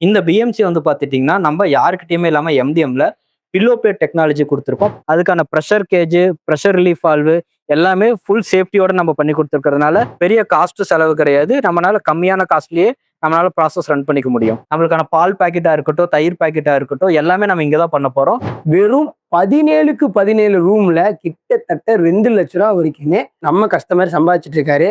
இந்த பிஎம்சி வந்து பார்த்துட்டீங்கன்னா, நம்ம யார்கிட்டயுமே இல்லாம எம்டிஎம்ல பில்லோ பிளேட் டெக்னாலஜி குடுத்துருக்கோம். அதுக்கான pressure gauge, pressure relief valve எல்லாமே ஃபுல் சேஃப்டியோட நம்ம பண்ணி குடுத்துருக்கிறதுனால, பெரிய காஸ்ட் செலவு கிடையாது. நம்மனால கம்மியான காஸ்ட்லயே நம்மளால ப்ராசஸ் ரன் பண்ணிக்க முடியும். நம்மளுக்கான பால் பாக்கெட்டா இருக்கட்டும், தயிர் பாக்கெட்டா இருக்கட்டும், எல்லாமே நம்ம இங்க தான் பண்ண போறோம். வெறும் 17க்கு 17 ரூம்ல கிட்டத்தட்ட 2,00,000 வரைக்குமே நம்ம கஸ்டமர் சம்பாதிச்சிட்டு இருக்காரு.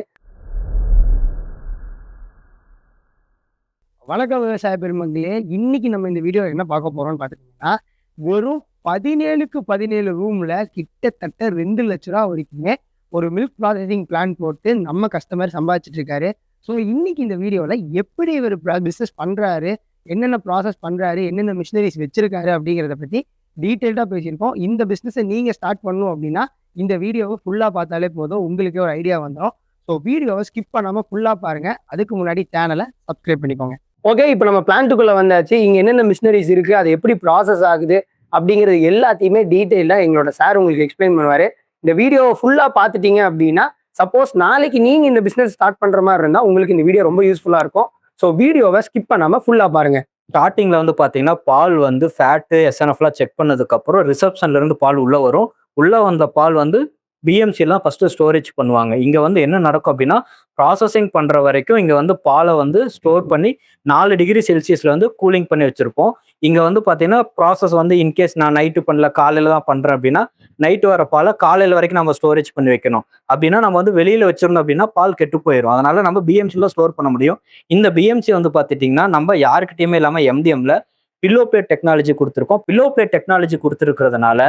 வணக்கம் விவசாய பெருமக்களே, இன்னைக்கு நம்ம இந்த வீடியோ என்ன பார்க்க போறோம்னு பார்த்துட்டீங்கன்னா, வெறும் 17க்கு 17 ரூம்ல கிட்டத்தட்ட 2,00,000 வரைக்குமே ஒரு மில்க் ப்ராசஸிங் பிளான் போட்டு நம்ம கஸ்டமர் சம்பாதிச்சிட்டு இருக்காரு. ஸோ இன்னைக்கு இந்த வீடியோவில் எப்படி இவர் பிஸ்னஸ் பண்ணுறாரு, என்னென்ன ப்ராசஸ் பண்ணுறாரு, என்னென்ன மிஷினரிஸ் வச்சிருக்காரு அப்படிங்கிறத பற்றி டீட்டெயில்டாக பேசியிருக்கோம். இந்த பிஸ்னஸை நீங்கள் ஸ்டார்ட் பண்ணணும் அப்படின்னா இந்த வீடியோவை ஃபுல்லாக பார்த்தாலே போதும், உங்களுக்கே ஒரு ஐடியா வந்துடும். ஸோ வீடியோவை ஸ்கிப் பண்ணாமல் ஃபுல்லாக பாருங்கள். அதுக்கு முன்னாடி சேனலை சப்ஸ்கிரைப் பண்ணிக்கோங்க. ஓகே, இப்போ நம்ம பிளான்ட்டுக்குள்ளே வந்தாச்சு. இங்கே என்னென்ன மிஷினரிஸ் இருக்குது, அது எப்படி ப்ராசஸ் ஆகுது அப்படிங்கிறது எல்லாத்தையுமே டீட்டெயிலாக எங்களோட சார் உங்களுக்கு எக்ஸ்பிளைன் பண்ணுவார். இந்த வீடியோவை ஃபுல்லாக பார்த்துட்டீங்க அப்படின்னா, சப்போஸ் நாளைக்கு நீங்கள் இந்த பிஸ்னஸ் ஸ்டார்ட் பண்ணுற மாதிரி இருந்தால் உங்களுக்கு இந்த வீடியோ ரொம்ப யூஸ்ஃபுல்லாக இருக்கும். ஸோ வீடியோவை ஸ்கிப் பண்ணாமல் ஃபுல்லாக பாருங்கள். ஸ்டார்டிங்ல வந்து பார்த்தீங்கன்னா, பால் வந்து ஃபேட்டு, எஸ்என்எஃப்லாம் செக் பண்ணதுக்கப்புறம் ரிசப்ஷன்ல இருந்து பால் உள்ள வரும். உள்ள வந்த பால் வந்து பிஎம்சிலாம் ஃபர்ஸ்ட் ஸ்டோரேஜ் பண்ணுவாங்க. இங்க வந்து என்ன நடக்கும் அப்படின்னா, ப்ராசஸிங் பண்ற வரைக்கும் இங்க வந்து பாலை வந்து ஸ்டோர் பண்ணி 4 டிகிரி செல்சியஸ்ல வந்து கூலிங் பண்ணி வச்சிருப்போம். இங்க வந்து பாத்தீங்கன்னா ப்ராசஸ் வந்து இன்கேஸ் நான் நைட்டு பண்ணல, காலையில தான் பண்றேன் அப்படின்னா, நைட்டு வர பாலை காலையில வரைக்கும் நம்ம ஸ்டோரேஜ் பண்ணி வைக்கணும். அப்படின்னா நம்ம வந்து வெளியில வச்சிருந்தோம் அப்படின்னா பால் கெட்டு போயிடும். அதனால நம்ம பிஎம்சில ஸ்டோர் பண்ண முடியும். இந்த பிஎம்சி வந்து பாத்துட்டீங்கன்னா, நம்ம யாருக்கிட்டயுமே இல்லாம எம்டிஎம்ல பில்லோ பிளேட் டெக்னாலஜி கொடுத்துருக்கோம். பில்லோ பிளேட் டெக்னாலஜி கொடுத்துருக்கிறதுனால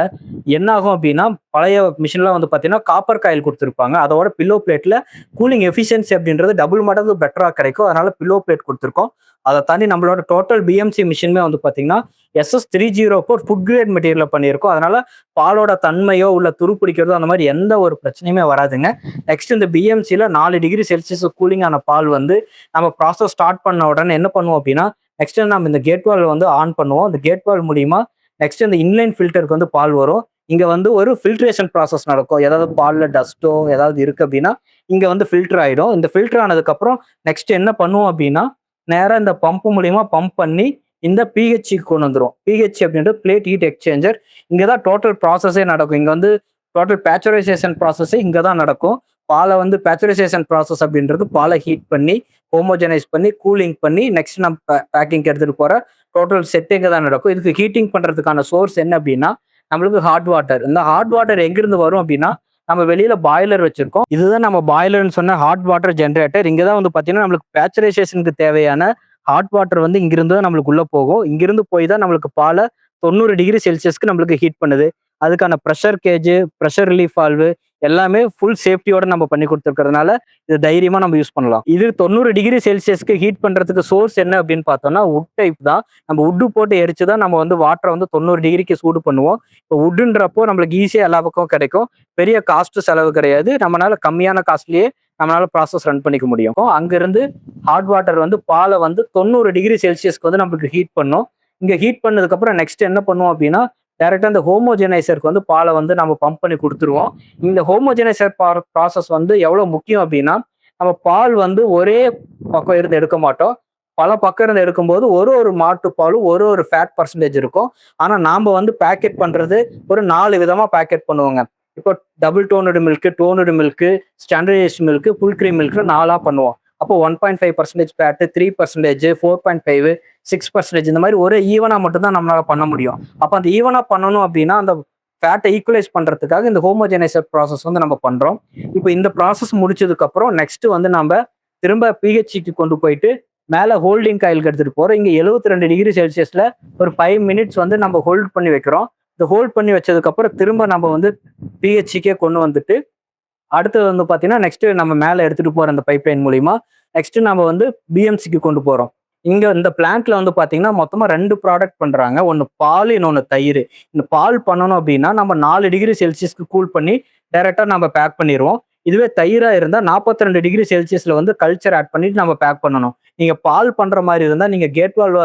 என்ன ஆகும் அப்படின்னா, பழைய மிஷின்லாம் வந்து பார்த்தீங்கன்னா காப்பர் காயில் கொடுத்துருப்பாங்க. அதோட பில்லோ பிளேட்ல கூலிங் எஃபிஷியன்சி அப்படின்றது டபுள் மடங்கு பெட்டரா கிடைக்கும். அதனால பில்லோ பிளேட் கொடுத்துருக்கோம். அதை தாண்டி நம்மளோட டோட்டல் பிஎம்சி மிஷினுமே வந்து பார்த்தீங்கன்னா SS304 ஃபுட் கிரேட் மெட்டீரியல் பண்ணியிருக்கோம். அதனால பாலோட தன்மையோ உள்ள துரு பிடிக்கிறதோ அந்த மாதிரி எந்த ஒரு பிரச்சனையுமே வராதுங்க. நெக்ஸ்ட் இந்த பிஎம்சியில் 4 டிகிரி செல்சியஸ் கூலிங் ஆன பால் வந்து நம்ம ப்ராசஸ் ஸ்டார்ட் பண்ண உடனே என்ன பண்ணுவோம் அப்படின்னா, நெக்ஸ்ட் நம்ம இந்த கேட் வால் வந்து ஆன் பண்ணுவோம். இந்த கேட் வால் மூலியமா நெக்ஸ்ட் இந்த இன்லைன் ஃபில்டருக்கு வந்து பால் வரும். இங்க வந்து ஒரு ஃபில்ட்ரேஷன் ப்ராசஸ் நடக்கும். ஏதாவது பால்ல டஸ்ட்டோ ஏதாவது இருக்கு அப்படின்னா இங்க வந்து ஃபில்டர் ஆயிடும். இந்த ஃபில்டர் ஆனதுக்கப்புறம் நெக்ஸ்ட் என்ன பண்ணுவோம் அப்படின்னா, நேராக இந்த பம்ப் மூலியமா பம்ப் பண்ணி இந்த பிஹெச்க்கு கொண்டு வந்துடும். பிஹெச் அப்படின்றது பிளேட் ஹீட் எக்ஸ்சேஞ்சர். இங்கே தான் டோட்டல் ப்ராசஸே நடக்கும். இங்கே வந்து டோட்டல் பேச்சுரைசேஷன் ப்ராசஸே இங்கே தான் நடக்கும். பாலை வந்து பேச்சுரைசேஷன் ப்ராசஸ் அப்படின்றது பாலை ஹீட் பண்ணி ஹோமோஜனைஸ் பண்ணி கூலிங் பண்ணி நெக்ஸ்ட் நம்ம பேக்கிங் எடுத்துட்டு போற டோட்டல் செட்டிங்க தான் நடக்கும். இதுக்கு ஹீட்டிங் பண்றதுக்கான சோர்ஸ் என்ன அப்படின்னா, நம்மளுக்கு ஹாட் வாட்டர். இந்த ஹாட் வாட்டர் எங்கிருந்து வரும் அப்படின்னா, நம்ம வெளியில பாய்லர் வச்சிருக்கோம். இதுதான் நம்ம பாய்லர்னு சொன்ன ஹாட் வாட்டர் ஜென்ரேட்டர். இங்கதான் வந்து பாத்தீங்கன்னா நம்மளுக்கு பேச்சுரைசேஷனுக்கு தேவையான ஹாட் வாட்டர் வந்து இங்கிருந்து தான் நம்மளுக்கு உள்ள போகும். இங்கிருந்து போய் தான் நம்மளுக்கு பாலை 90 டிகிரி செல்சியஸ்க்கு நம்மளுக்கு ஹீட் பண்ணுது. அதுக்கான pressure gauge, pressure relief valve எல்லாமே ஃபுல் சேஃப்டியோட நம்ம பண்ணி கொடுத்துருக்கிறதுனால இது தைரியமா நம்ம யூஸ் பண்ணலாம். இது 90 டிகிரி செல்சியஸ்க்கு ஹீட் பண்றதுக்கு சோர்ஸ் என்ன அப்படின்னு பார்த்தோம்னா, வுட் டைப் தான். நம்ம வுட்டு போட்டு எரிச்சுதான் நம்ம வந்து வாட்டரை வந்து 90 டிகிரிக்கு சூடு பண்ணுவோம். இப்போ வுட்டுன்றப்போ நம்மளுக்கு ஈஸியா எல்லா பக்கம் கிடைக்கும். பெரிய காஸ்ட் செலவு கிடையாது. நம்மளால கம்மியான காஸ்ட்லயே நம்மளால ப்ராசஸ் ரன் பண்ணிக்க முடியும். அங்கிருந்து ஹாட் வாட்டர் வந்து பாலை வந்து 90 டிகிரி செல்சியஸ்க்கு வந்து நம்மளுக்கு ஹீட் பண்ணும். இங்க ஹீட் பண்ணதுக்கு அப்புறம் நெக்ஸ்ட் என்ன பண்ணுவோம் அப்படின்னா, டைரக்டா இந்த ஹோமோஜனைசருக்கு வந்து பாலை வந்து நம்ம பம்ப் பண்ணி கொடுத்துருவோம். இந்த ஹோமோஜனைசர் ப்ராசஸ் வந்து எவ்வளவு முக்கியம் அப்படின்னா, நம்ம பால் வந்து ஒரே பக்கம் இருந்து எடுக்க மாட்டோம். பல பக்கம் இருந்து எடுக்கும்போது ஒரு மாட்டு பாலும் ஒரு ஃபேட் பர்சன்டேஜ் இருக்கும். ஆனா நாம வந்து பேக்கெட் பண்றது ஒரு 4 விதமா பேக்கெட் பண்ணுவோங்க. இப்போ double toned milk, toned milk, standardised milk, full cream milk 4ஆ பண்ணுவோம். அப்போ 1.5% ஃபேட், 3%, 4.5, 6% இந்த மாதிரி ஒரு ஈவனா மட்டும் தான் நம்மளால பண்ண முடியும். அப்போ அந்த ஈவனா பண்ணணும் அப்படின்னா அந்த ஃபேட்டை ஈக்குவலைஸ் பண்றதுக்காக இந்த ஹோமோஜனைசர் ப்ராசஸ் வந்து நம்ம பண்றோம். இப்போ இந்த ப்ராசஸ் முடிச்சதுக்கு அப்புறம் நெக்ஸ்ட் வந்து நம்ம திரும்ப பிஹெச்க்கு கொண்டு போயிட்டு மேலே ஹோல்டிங் காயிலுக்கு எடுத்துட்டு போறோம். இங்க 72 டிகிரி செல்சியஸ்ல ஒரு 5 மினிட்ஸ் வந்து நம்ம ஹோல்ட் பண்ணி வைக்கிறோம். இந்த ஹோல்ட் பண்ணி வச்சதுக்கு அப்புறம் திரும்ப நம்ம வந்து பிஹெச்க்கே கொண்டு வந்துட்டு அடுத்தது வந்து பார்த்தீங்கன்னா நெக்ஸ்ட் நம்ம மேலே எடுத்துட்டு போற அந்த பைப் லைன் மூலியமா நெக்ஸ்ட் நம்ம வந்து பிஎம்சிக்கு கொண்டு போறோம். இங்க இந்த பிளான்ட்ல வந்து பாத்தீங்கன்னா மொத்தமா 2 ப்ராடக்ட் பண்றாங்க. ஒன்னு பால், இன்னொன்னு தயிர். இந்த பால் பண்ணணும் அப்படின்னா நம்ம 4 டிகிரி செல்சியஸ்க்கு கூல் பண்ணி டைரக்டா நம்ம பேக் பண்ணிடுவோம். இதுவே தயிரா இருந்தா 42 டிகிரி செல்சியஸ்ல வந்து கல்ச்சர் ஆட் பண்ணிட்டு நம்ம பேக் பண்ணணும். நீங்க பால் பண்ற மாதிரி இருந்தா நீங்க கேட் வால்வ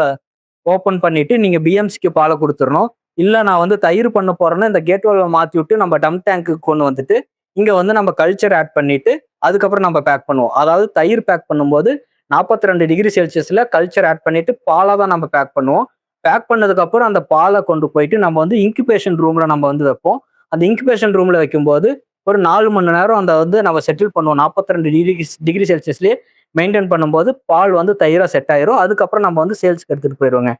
ஓப்பன் பண்ணிட்டு நீங்க பிஎம்சிக்கு பாலை கொடுத்துடணும். இல்ல நான் வந்து தயிர் பண்ண போறேன்னா இந்த கேட் வால்வை மாத்தி விட்டு நம்ம டம் டேங்க்கு கொண்டு வந்துட்டு இங்க வந்து நம்ம கல்ச்சர் ஆட் பண்ணிட்டு அதுக்கப்புறம் நம்ம பேக் பண்ணுவோம். அதாவது தயிர் பேக் பண்ணும்போது 42 டிகிரி செல்சியஸ்ல கல்ச்சர் ஆட் பண்ணிட்டு பாலா தான் நம்ம பேக் பண்ணுவோம். பேக் பண்ணதுக்கு அப்புறம் அந்த பாலை கொண்டு போயிட்டு நம்ம வந்து இன்குபேஷன் ரூம்ல நம்ம வந்து வைப்போம். அந்த இன்குபேஷன் ரூம்ல வைக்கும்போது ஒரு 4 மணி நேரம் அந்த வந்து நம்ம செட்டில் பண்ணுவோம். 42 டிகிரி செல்சியஸ்லயே மெயின்டைன் பண்ணும்போது பால் வந்து தயிரா செட் ஆயிரும். அதுக்கப்புறம் நம்ம வந்து சேல்ஸ்க்கு எடுத்துட்டு போயிருவோங்க.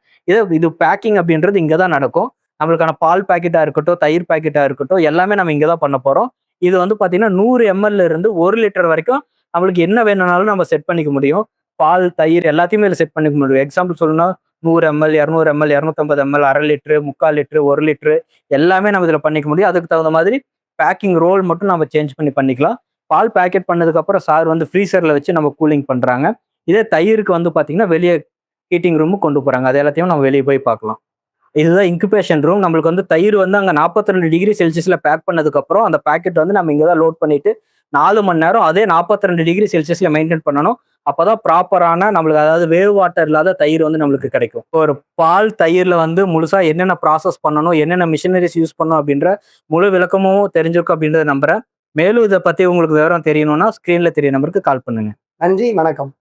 இது பேக்கிங் அப்படின்றது இங்க தான் நடக்கும். நம்மளுக்கான பால் பாக்கெட்டா இருக்கட்டும், தயிர் பாக்கெட்டா இருக்கட்டும், எல்லாமே நம்ம இங்க தான் பண்ண போறோம். இது வந்து பாத்தீங்கன்னா 100 எம்எல்ல இருந்து 1 லிட்டர் வரைக்கும் நம்மளுக்கு என்ன வேணும்னாலும் நம்ம செட் பண்ணிக்க முடியும். பால், தயிர் எல்லாத்தையுமே இதுல செட் பண்ணிக்க முடியும். எக்ஸாம்பிள் சொல்லணும்னா 100 ML, 200 ML, 250 ML, 1/2 litre, 3/4 litre, 1 litre எல்லாமே நம்ம இதுல பண்ணிக்க முடியும். அதுக்கு தகுந்த மாதிரி பேக்கிங் ரோல் மட்டும் நம்ம சேஞ்ச் பண்ணிக்கலாம். பால் பேக்கெட் பண்ணதுக்கு அப்புறம் சார் வந்து ஃப்ரீசர்ல வச்சு நம்ம கூலிங் பண்றாங்க. இதே தயிருக்கு வந்து பாத்தீங்கன்னா வெளியே ஹீட்டிங் ரூமுக்கு கொண்டு போறாங்க. அது எல்லாத்தையும் நம்ம வெளியே போய் பார்க்கலாம். இதுதான் இன்குபேஷன் ரூம். நம்மளுக்கு வந்து தயிர் வந்து அங்க 42 டிகிரி செல்சியஸ்ல பேக் பண்ணதுக்கு அப்புறம் அந்த பாக்கெட் வந்து நம்ம இங்க தான் லோட் பண்ணிட்டு 4 மணி நேரம் அதே 42 டிகிரி செல்சியஸ்ல மெயின்டைன் பண்ணணும். அப்பதான் ப்ராப்பரான நம்மளுக்கு அதாவது வேவ் வாட்டர் இல்லாத தயிர் வந்து நம்மளுக்கு கிடைக்கும். ஒரு பால் தயிர்ல வந்து முழுசா என்னென்ன ப்ராசஸ் பண்ணணும், என்னென்ன மிஷினரிஸ் யூஸ் பண்ணணும் அப்படின்ற முழு விளக்கமும் தெரிஞ்சிருக்கும் அப்படின்றத நம்புறேன். மேலும் இதை பத்தி உங்களுக்கு விவரம் தெரியணும்னா ஸ்கிரீன்ல தெரிய நம்பருக்கு கால் பண்ணுங்க. நன்றி, வணக்கம்.